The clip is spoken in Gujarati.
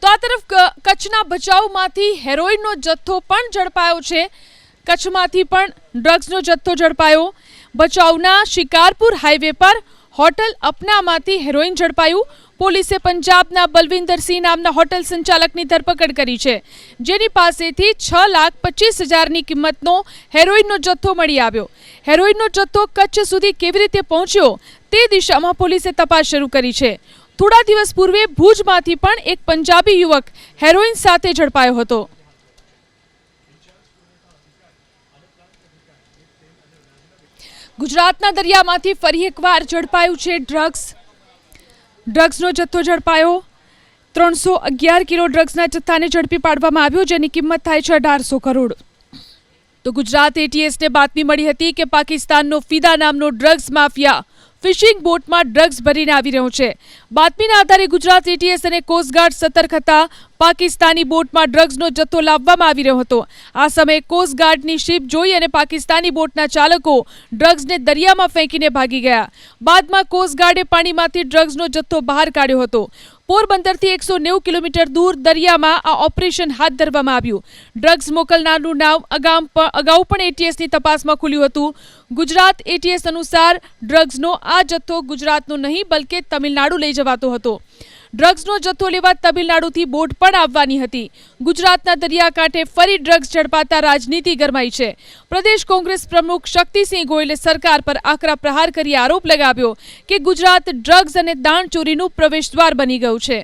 તો આ તરફ કચ્છના ભચાઉમાંથી હેરોઇનનો જથ્થો પણ ઝડપાયો છે। કચ્છમાંથી પણ ડ્રગ્સનો જથ્થો ઝડપાયો। ભચાઉના શિકારપુર હાઈવે પર હોટલ અપનામાંથી હેરોઇન ઝડપાયું। પોલીસે પંજાબના બલવિંદરસિંહ નામના હોટલ સંચાલકની ધરપકડ કરી છે, જેની પાસેથી 6,25,000ની કિંમતનો હેરોઇનનો જથ્થો મળી આવ્યો। હેરોઇનનો જથ્થો કચ્છ સુધી કેવી રીતે પહોંચ્યો તે દિશામાં પોલીસે તપાસ શરૂ કરી છે। થોડા દિવસ પૂર્વે ભુજમાંથી પણ એક પંજાબી યુવક હેરોઇન સાથે ઝડપાયો હતો। ગુજરાતના દરિયામાંથી ફરી એકવાર ઝડપાયું છે ડ્રગ્સનો જથ્થો ઝડપાયો। 311 કિલો ડ્રગ્સના જથ્થાને ઝડપી પાડવામાં આવ્યો, જેની કિંમત થાય છે 1800 કરોડ। તો ગુજરાત એટીએસને બાતમી મળી હતી કે પાકિસ્તાનનો ફિદા નામનો ડ્રગ્સ માફિયા ફિશિંગ બોટમાં ડ્રગ્સ ભરીને આવી રહ્યો છે। બાતમીના આધારે ગુજરાત એટીએસ અને કોસ્ટગાર્ડ સતર્ક હતા। પાકિસ્તાની બોટમાં ડ્રગ્સનો જથ્થો લાવવામાં આવી રહ્યો હતો। આ સમયે કોસ્ટગાર્ડની શિપ જોઈ અને પાકિસ્તાની બોટના ચાલકો ડ્રગ્સને દરિયામાં ફેંકીને ભાગી ગયા। બાદમાં કોસ્ટગાર્ડે પાણીમાંથી ડ્રગ્સનો જથ્થો બહાર કાઢ્યો હતો। પોરબંદરથી 190 કિલોમીટર દૂર દરિયામાં આ ઓપરેશન હાથ ધરવામાં આવ્યું। ડ્રગ્સ મોકલનારનું નામ અગાઉ પણ એટીએસની તપાસમાં ખુલ્યું હતું। ગુજરાત એટીએસ અનુસાર ડ્રગ્સનો આ જથ્થો ગુજરાતનો નહીં બલકે તમિલનાડુ લઈ જવાતો હતો। ડ્રગ્સનો જથ્થો લેવા તમિલનાડુથી બોટ પણ આવવાની હતી। ગુજરાતના દરિયાકાંઠે ફરી ડ્રગ્સ ઝડપાતા રાજનીતિ ગરમાઈ છે। પ્રદેશ કોંગ્રેસ પ્રમુખ શક્તિસિંહ ગોયલે સરકાર પર આકરા પ્રહાર કરી આરોપ લગાવ્યો કે ગુજરાત ડ્રગ્સ અને દાણચોરીનું પ્રવેશદ્વાર બની ગયું છે।